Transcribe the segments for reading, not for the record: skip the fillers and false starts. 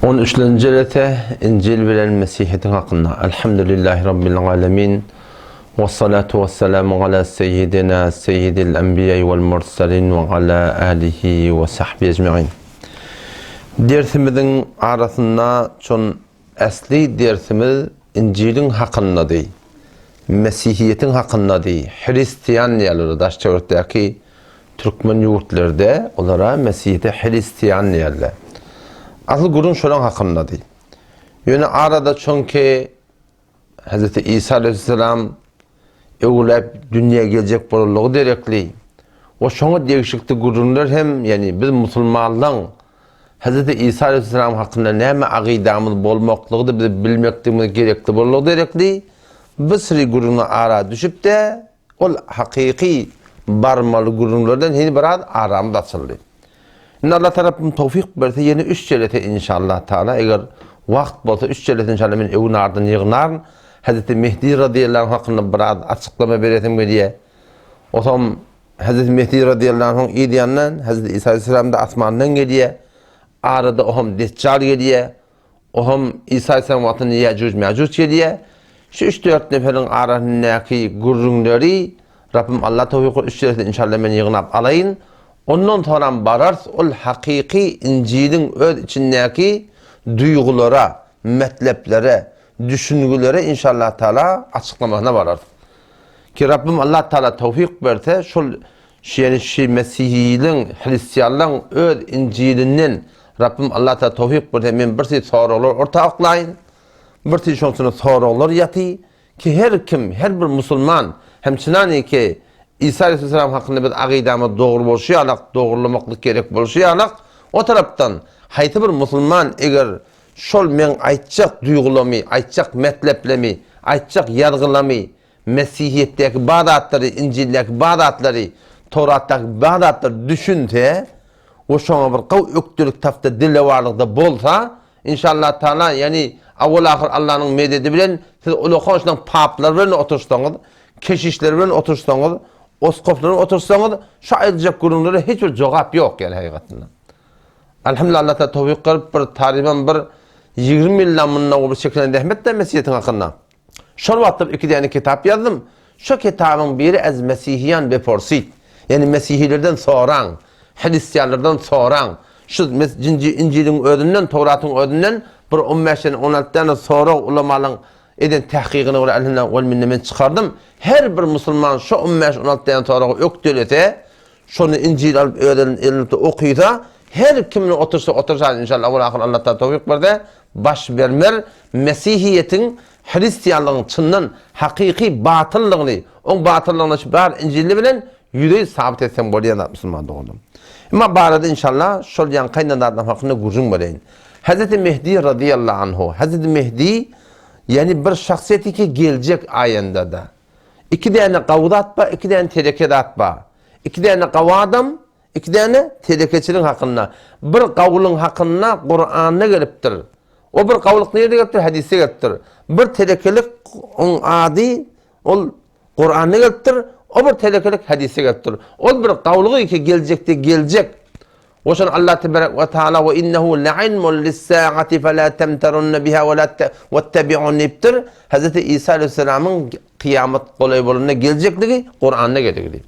13. jelete İncil bilen Mesihiyet'in hakkında. Elhamdülillahi Rabbil alemin. Ve salatu ve selamu ala seyyidina seyyidil enbiyayı vel mursalin ve ala alihi ve sahbihi ecma'in. Dersimizin arasında çon asli dersimiz İncil'in hakkında değil. Mesihiyet'in hakkında değil. Hristiyan yerleri daşçavırttaki Türkmen yurtlarda onlara Mesihiyet'e Hristiyan yerler. Asıl gurun şolan hakkında değil. Yani arada çünkü Hz. İsa Aleyhisselam evlep dünyaya gelecek boluluğu derekli. O şoňa değişikli gurunlar hem yani biz Müslümanlaryň Hz. İsa Aleyhisselam hakkında näme agidamyz bolmaklygy biz bilmekdigimiz gerekli boluluğu derekli. Bisri guruna ara düşüp de ol hakiki barmaly gurunlardan hini biraz aramda açyldy. Allah tarafım tawfik berse yeni 3 jelete inşallah taala eger wagt bolsa 3 jelete inşallah men evin ardyn ýygnar Hazreti Mehdi radıyallahu anh hakkında biraz açıklama beretim diye. O zaman Hazreti Mehdi radıyallahu anh idiyandan Hazreti İsa aleyhisselam da asmandan geliyor. Arada oham Deccal geliyor. Oham İsa aleyhisselam vatını Yecüc Mecüc geliyor. Şu 3-4 neferin arasındaki gurrunları Rabbim Allah tawfiq 3 jelete inşallah men ýygnap alayın. Ondan sonra barars ol hakiki İncil'in öz içindeki duygulara, metleplere, düşüngülere inşallah Teala açıklamasına varır. Ki Rabbim Allah Teala tawfik berse şu Mesihiyliğin, Hristiyanlığın öz İncil'inin Rabbim Allah Teala tawfik berse men birsi sorular ortaklayın. Birsi şonsunu sorular yatı ki her kim, her bir Müslüman hemçinani ki İsa Aleyhisselam hakkında bir agidamı doğru bolşuyarak, doğrulamaklık gerek bolşuyarak o taraftan hayti bir Müslüman eğer şol men aytjak duygulamy, aytjak metleplemi, aytjak yargılamy, Mesihiyetdeki badatları, İncil'deki badatları, Torat'taki badatları düşünse, o şoňa bir gaw öktürük tafta dille warlykda bolsa, inşallah taala yani awal ahir Allah'ın mededi bilen siz uluqoşdan paplar bilen otursaňyz, keşişler bilen otursaňyz, oskoplar bilen otursaňyz, şu aýdyjak gurunlara hiç bir jogap ýok yani hakykatynda. Elhamdülillah Allah ta tawfik kılıp bir tariban bir 20 yıllamında bir şekilde rahmet de Mesihiyet'in hakkında. Şol wagtda 2 tane kitap yazdım. Şu kitabın biri az Mesihiyan ve Porsit. Yani Mesihilerden soran, Hristiyanlardan soran, şu İncil'in özünden, Tevrat'ın özünden bir 15-16 tane soru ulamaların eden tahqiqini ve elhamdülillah vel minne men çıkardım. Her bir Müslüman şu 15-16 tane soru öktürete, şunu İncil alıp elinde okuysa, her kimin otursa inşallah Allah ta tawfik berdi baş vermer Mesihiyet'in Hristiyanlığın çından hakiki batıllygyny o batıllygyny bar İncil'li bilen yüreği sabit etsem bolýar Müslüman doğdum. Ama barada inşallah şol ýan kaynanlardan hakkında gurjun bolaýyn. Hazreti Mehdi radıyallahu anhu. Hazreti Mehdi yani bir şahsiyeti ki gelecek ayında da. 2 tane gawda atba, 2 tane tereke atba. 2 tane gawadam 2 tane telekeçiliğin hakkında. Bir kavlun hakkında Kur'an'a geliptir. O bir kavluk nerede geliptir? Hadise geliptir. Bir telekelik on adi ol Kur'an'a geliptir. O bir telekelik hadise geliptir. O bir kavluğu ki gelecek. O şan Allah tebarek ve teala ve innehu la'ilmun lis-sa'ati fela temterun biha ve tebi'un ibtir. Hazreti İsa Aleyhisselam'ın kıyamet kolay boluna gelecekligi Kur'an'a gelecek.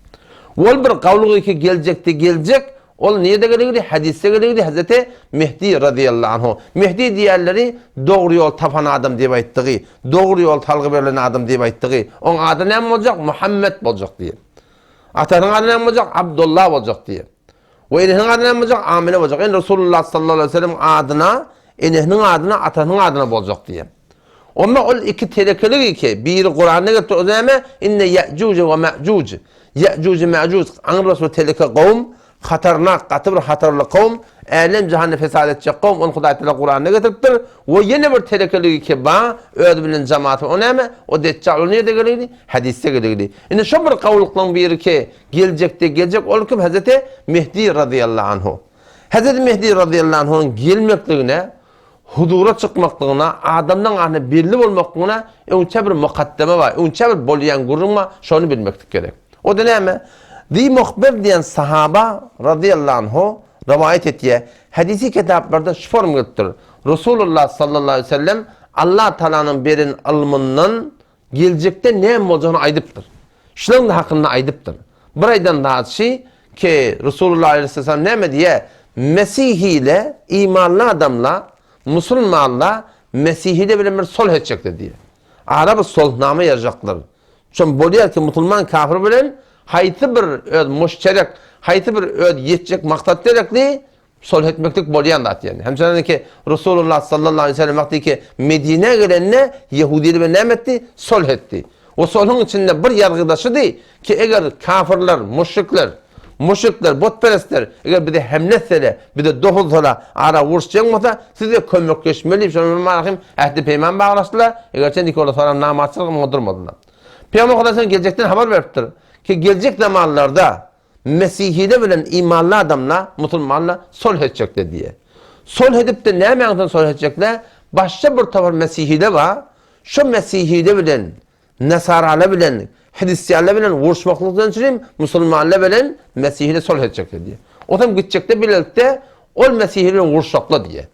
Ol bir kavluğu ki gelecek. Ol niye de gelecek? Hadiste gelecek. Hazreti Mehdi radıyallahu anhu. Mehdi diýerleri doğru yol tapan adam diýip aýtdygy, doğru yol talgy berilen adam diýip aýtdygy. Oň ady näme boljak? Muhammed boljak diýer. Atanyň ady näme boljak? Abdullah boljak diýer. We enihiniň ady näme boljak? Amine boljak. En Resulullah sallallahu aleyhi ve sellem adyna, enihiniň adyna, atanyň adyna boljak diýer. Ama ol 2 telekelik ki biri Kur'an'a getirdi o zaman inne Ya'cuc ve Ma'cuc. Ya'cuc Ma'cuc anrasul teleke kavm hatarnak katır hatarlı kavm alem cehennem fesad edecek kavm onu Hudaý Teala Kur'an'a getiripdir. Ve yeni bir telekelik ki ba öz bilen cemaati o näme o Deccal nerede geldi? Hadiste geldi. Ine şu bir kavluklan biri ki gelecek ol kim Hazreti Mehdi radıyallahu anhu. Hazreti Mehdi radıyallahu anhu'nun gelmekligine hudura çıkmaklığına, adamdan ahne belli olmaklığına önce bir mukaddeme var, önce bir bolyan gurulma, şunu bilmektik gerek. O da neyme? Di muhbir diyen sahaba radıyallahu anhu, rivayet etdiye hadisi kitaplarda şu form gelipdir. Resulullah sallallahu aleyhi ve sellem Allah Taala'nın berin ilminden gelecekte ne olacağını aydıptır. Şunun da hakkında aydıptır. Bir aydan daha şey ki Resulullah aleyhisselam ne diye Mesih ile imanlı adamla Müslümanla Mesih ile bir sulh edecektir diye. Arabı sulhname yazacaklar. Çünkü boluyor ki Müslüman kafir bilen hayti bir öz müşterek, hayti bir öz yetecek maksat derekli sulh etmeklik boluyan da yani. Hemşerin ki Resulullah sallallahu aleyhi ve sellem vakti ki Medine gelenine Yahudi ve ne etti? Sulh etti. O sulhun içinde bir yargıdaşı değil ki eğer kafirler, müşrikler, botperestler eğer bir de hemletsele, bir de doğulsala ara vuruşacak mısa size kömekleşmeli. Şunu marahim ehdi peyman bağlaştılar. Eğer sen dikkat sonra namatçılık mı durmadılar. Peygamber Aleyhisselam gelecekten haber veriptir ki gelecek zamanlarda Mesihide bilen imanlı adamla, Müslümanla sulh edecekler diye. Sulh edip de ne meydan sulh edecekler? Başka bir tavır Mesihide var. Şu Mesihide bilen, Nesara'la bilen, Hristiyanla bilen vuruşmaklıktan için Müslümanla bilen Mesihide sulh edecekler diye. O zaman gidecekler birlikte o Mesihide bilen vuruşakla diye.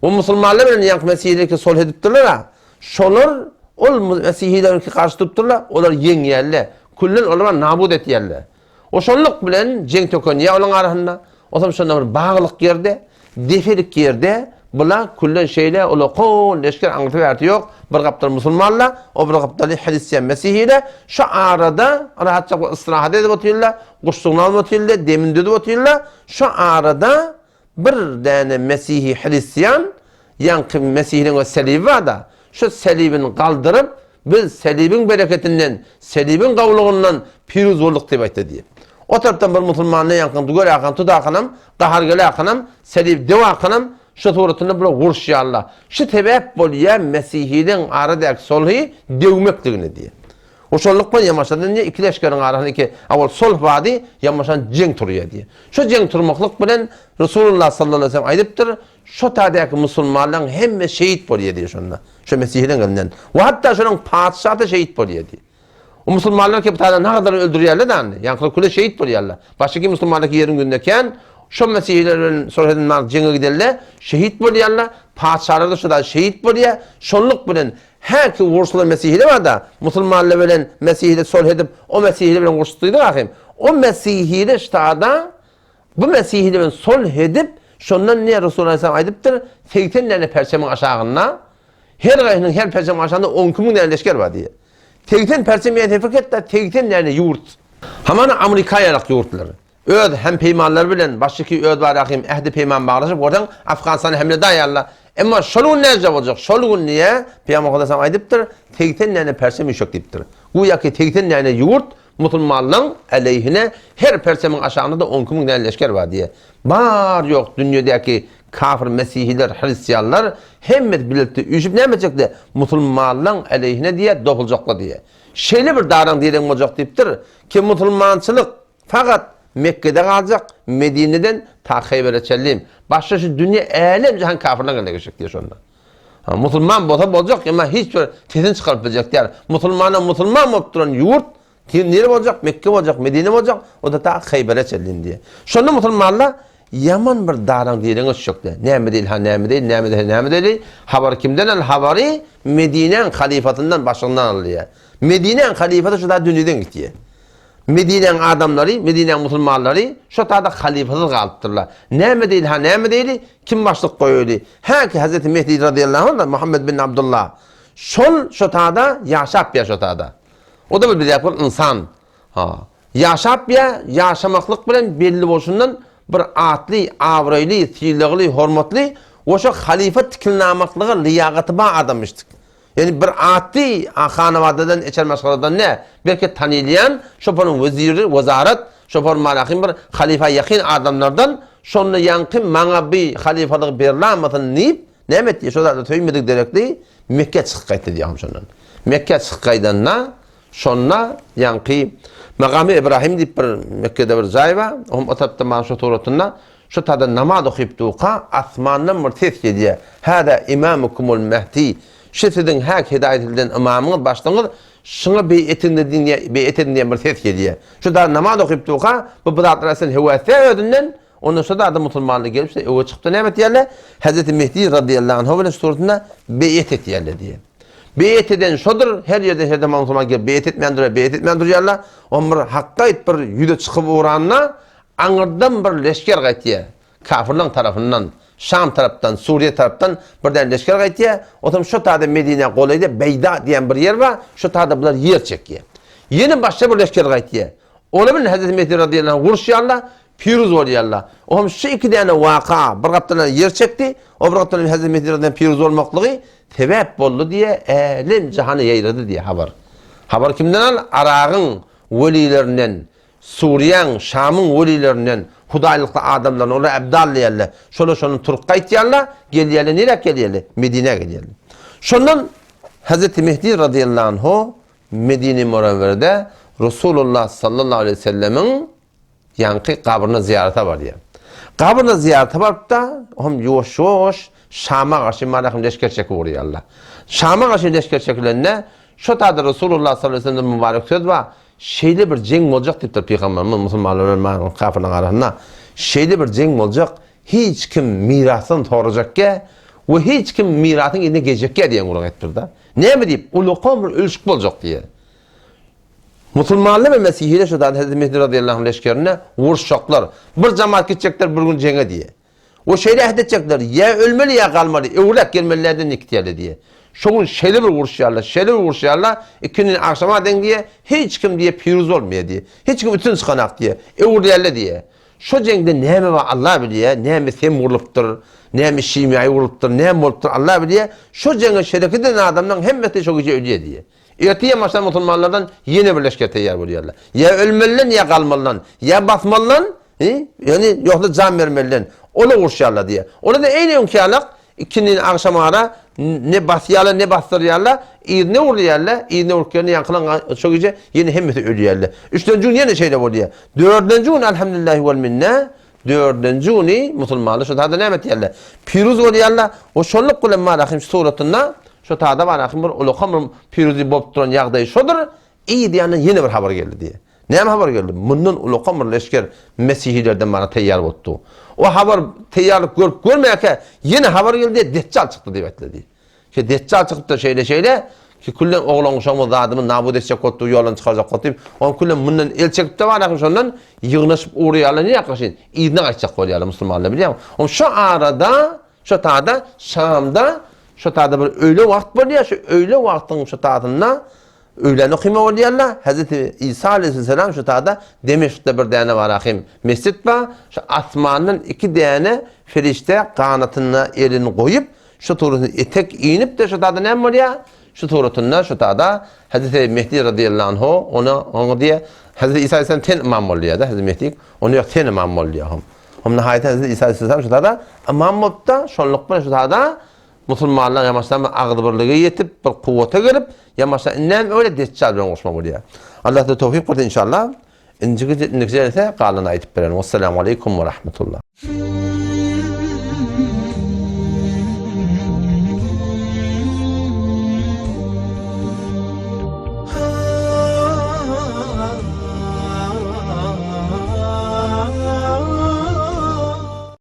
O Müslümanla bilen yank Mesihide sulh ediptirler ha. Şolar o Mesihide karşı tutturlar, onlar yen yerler. Kullen onlar nabud et yerler. O şonluk bilen cenk tökön ya olan arasında. O zaman şonda bir bağlılık yerde, defilik yerde bula kullen şeyle ola kol leşker anlatıverdi yok. Bir kaptar Müslümanla, o bir kaptar Hristiyan Mesihiyle şu arada rahatça istirahat edip otuyorlar, kuşluğunu alma otuyorlar, demin dedi otuyorlar. Şu arada bir tane Mesihi Hristiyan yankı Mesihinin o selibi var da şu selibini kaldırıp biz selibin bereketinden, selibin kavluğundan piruz olduk diye ayıttı diye. O taraftan bir Müslümanlığa yankın, dugar yakın, tudakanım, kahargele yakınım, selib deva yakınım, şu tuğrutunu böyle vuruş ya Allah. Şu tebep boluya Mesihinin aradaki solhi devmekliğini diye. O şonluk ben yamaşadın diye iki leşkerin arasındaki avval solh vadi yamaşan cenk turuyor diye. Şu cenk turmaklık bilen Resulullah sallallahu aleyhi ve sellem aydıptır. Şu tadaki Müslümanların hem şehit boluyor diye şunda. Şu Mesihinin elinden. Ve hatta şunun padişahı da şehit boluyor diye. O Müslümanlar ki bu tane ne kadar öldürüyorlar da anne. Yankılı kule şehit boluyorlar. Baştaki Müslümanlardaki yerin gündeyken şu Mesihlerin sonra cenge giderler, şehit boluyorlar. Padişahlar da şurada şehit boluyor. Şonluk bilen her ki vursulan Mesihli var da Müslümanla bilen Mesihli sulh edip o Mesihli bilen vursuluydu bakayım. O Mesihli ştada bu Mesihli bilen sulh edip şondan niye Resulullah Aleyhisselam aydıptır? 80 tane perçemin aşağına her gayının her perçemin aşağında 10 kumun yerleşker var diye. 80 perçemeye tefrik et de 80 tane yurt. Hemen Amerika'ya yurtları. Öd hem peymanlar bilen baştaki öd var akım ehdi peyman bağlaşıp oradan Afganistan'a hemle dayarlar. Ama şolun ne olacak? Şolun niye? Peygamber Aleyhisselam aydıptır. 80 tane persem işok deyiptir. Bu yaki 80 tane yurt Müslümanların aleyhine her persemin aşağında da 10 kumun leşker var diye. Var yok dünyadaki kafir Mesihiler, Hristiyanlar hemmet birlikte üçüp ne yapacaklar? Müslümanların aleyhine diye dokulacaklar diye. Şeyli bir darang diyelim olacak deyiptir ki Müslümançılık fakat Mekke'de kalacak, Medine'den ta Khayber'e çelliyim. Başka şu dünya alem cihan kafirler önüne geçecek diye şunda. Müslüman olacak ama hiçbir tesin çıkarıp verecek diye. Müslüman olup duran yurt, nere olacak? Mekke olacak, Medine olacak, o da ta Khayber'e çelliyim diye. Şunda Müslümanlar yaman bir darang diyelim olacak diye. Neyme değil. Haber kimden al? Haberi Medine'nin halifatından başından alıyor. Medine'nin halifatı şu da dünyadan gidiyor. Medine'nin adamları, Medine'nin Müslümanları şu tada halifasız kalıptırlar. Ne değil, kim başlık koyuyor? Ki Hz. Mehdi radıyallahu anh, Muhammed bin Abdullah. Şu tada yaşap ya şu tada. O da bir yapır insan. Yaşap ya, yaşamaklık bilen belli olsundan bir atli, avrayli, siyirlikli, hormatli, o şu halife tikilnamaklığı liyagatı bağ adammıştık. Yani bir ati hanevadadan içer maşgaladan ne? Belki tanılayan, şopanın veziri, vezaret, şopan malakın bir halife yakın adamlardan şonla yankın bana bir halifalık berlamadın deyip ne etti? Şurada töymedik derekli Mekke çıkkaydı diyeyim şundan. Mekke çıkkaydanna şonla yankı Makamı İbrahim deyip bir Mekke'de bir zayva, o tabi manşu tuğratında şu tada namaz okuyup duqa asmandan bir ses geliyor. Hada imamukumul mehdi. Şefidin hak hidayet edilen imamını başlanır, şuna bey'etin diye bir ses geliyor. Şu da namaz okuyup duqa, bu bıdatlarasın hüvese ödünden, Ondan sonra da adam Müslümanlığı gelipse öyle çıktı. Ne evet yerler? Hazreti Mehdi radıyallahu anh suretinde beyet et yerler diye. Beyet eden şodur, her yerden her zaman Müslüman gelip beyet etmeyendir yerler. Onlar hakka ait bir yüde çıkıp uğranına anırdan bir leşker gaytiye. Kafirlerin tarafından, Şam taraftan, Suriye taraftan birden leşker gaytiye. O zaman şu taada Medine kolayda Beyda diyen bir yer var. Şu taada bunlar yer çekiyor. Yeni başka bir leşker gaytiye. Onu bilin Hazreti Mehdi radıyallahu anh vuruşuyarlar. Piruz oluyarlar. O hem şu iki tane vaka bir kaptadan yer çekti. O bir kaptadan Hazreti Mehdi radıyallahu anh piruz olmaklığı sebep oldu diye elim cihanı yayıldı diye haber. Haber kimden al? Arağın velilerinden, Suriye'nin, Şam'ın velilerinden, Hudaylıklı adamların, onu ebdalliyerler. Şunun Turk'a itiyarlar, geliyerler, nereye geliyerler? Medine'ye geliyerler. Şundan Hazreti Mehdi radıyallahu anh Medine-i Münevvere'de Resulullah sallallahu aleyhi ve sellemin yankı kabrına ziyarete var ya. Kabrına ziyarete var da hem yoş Şam'a karşı malakım leşker çeki vuruyorlar. Şam'a karşı leşker çekilerine şu tadı Resulullah sallallahu aleyhi ve sellem mübarek söz var. Şeyli bir cenk olacak deyip de Peygamberimiz Müslümanların kafirlerin arasında. Şeyli bir cenk olacak. Hiç kim mirasını soracak ki ve hiç kim mirasın eline geçecek ki diyen kulak ettir da. Ne mi deyip? Ulukan bir ölçük olacak diye. Müslümanlar ve Mesihiyler şu da Hazreti Mehdi radıyallahu anh leşkerine vuruşacaklar. Bir cemaat gidecekler bir gün cenge diye. O şeyle edecekler. Ya ölmeli ya kalmalı. Evlak gelmelilerden iktiyarlı diye. Şoğun şeyle bir vuruşuyarlar. İkinin akşama den diye hiç kim diye piruz olmuyor diye. Hiç kim bütün sıkanak diye. Evliyerle diye. Şu cengde ne mi var Allah biliyor. Ne mi sem vuruluptur. Ne mi şimyayı vuruluptur. Ne mi vuruluptur Allah biliyor. Şu cenge şeref eden adamdan hemmeti çok iyice ölüyor diye. Erteye maçta Müslümanlardan yeni bir leşker teyyar buluyorlar. Ya ölmeliler ya kalmalılar. Ya basmalılar. Yani yoksa can vermeliler. Onu vuruşuyorlar diye. Onu da en imkanlık ikinin akşam ara ne basıyorlar ne bastırıyorlar. Ne vuruyorlar. Ne vururken yankılan çok iyice yeni hemmeti ölüyorlar. Üçüncü gün yeni şeyler oluyor. Dördüncü gün elhamdülillahi vel minne. Dördüncü gün Müslümanlar şu tadı ne ettiyorlar. Piruz oluyorlar. O şonluk kulen malakım suretinde şu taada var akım bir ulukamır piruzi bop duran yağdayı şudur. İyi diyanın yeni bir haber geldi diye. Ne haber geldi? Bundan ulukamır leşker Mesihilerden bana teyyar oldu. O haber teyyarlık görüp görmeyeke yeni haber geldi diye Deccal çıktı diye bekledi. İşte Deccal çıktı da şeyle ki kullen oğlan uşağımı zadımı nabud edecek oldu, yolun çıkacak oldu. On kullen bundan el çekip de var akım şundan yığınışıp uğrayarlar. Niye yaklaşın? İdine kaçacak oluyorlar Müslümanlar biliyor musun? On şu arada, şu taada, Şam'da şu taada bir öyle vakt var ya, şu öyle vaktin şu taadında öğlen okuyma oluyorlar. Hazreti İsa aleyhisselam şu taada Demiş'te bir tane var akım mescid var. Şu asmanın iki tane ferişte kanatına elini koyup şu turunu etek inip de şu taada ne var ya? Şu turutunda şu taada Hazreti Mehdi radıyallahu anh onu diye Hazreti İsa aleyhisselam ten imam oluyor da Hazreti Mehdi onu yok ten imam oluyor. Hem nihayet Hazreti İsa aleyhisselam şu taada imam olup da şonluk şu taada Müslümanlar yamaçtan ağıdbırlığı yetip bir kuvvete gelip yamaçtan nem öyle Deccal bilen koşmak oluyor. Allah da tevfik versin inşallah. İnciki ise kalına aytıp verelim. Vesselamu aleyküm ve rahmetullah.